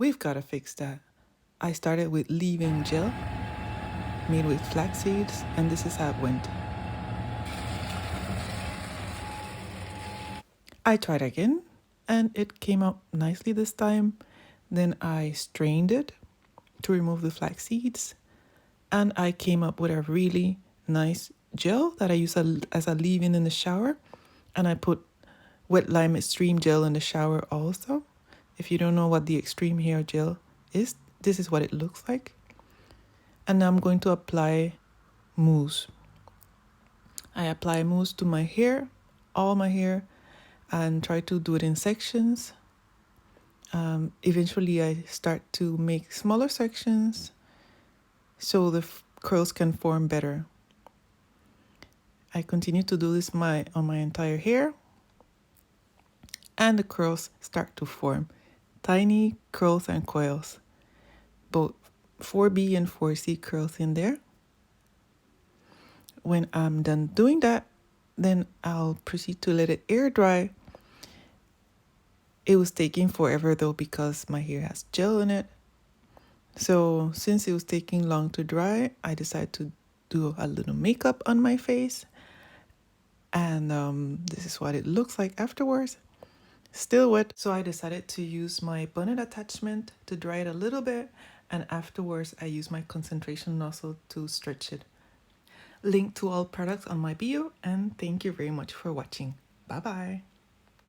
We've got to fix that. I started with leave-in gel made with flax seeds, and this is how it went. I tried again, and it came out nicely this time. Then I strained it to remove the flax seeds, and I came up with a really nice gel that I use as a leave-in in the shower, and I put WetLine Xtreme gel in the shower also. If you don't know what the extreme hair gel is, this is what it looks like. And now I'm going to apply mousse. I apply mousse to my hair, all my hair, and try to do it in sections. Eventually I start to make smaller sections so the curls can form better. I continue to do this on my entire hair, and the curls start to form. Tiny curls and coils, both 4B and 4C curls in there. When I'm done doing that, then I'll proceed to let it air dry. It was taking forever though because my hair has gel in it. So since it was taking long to dry, I decided to do a little makeup on my face. And this is what it looks like afterwards. Still wet, so I decided to use my bonnet attachment to dry it a little bit, and afterwards I use my concentration nozzle to stretch it. Link to all products on my bio, and thank you very much for watching. Bye bye.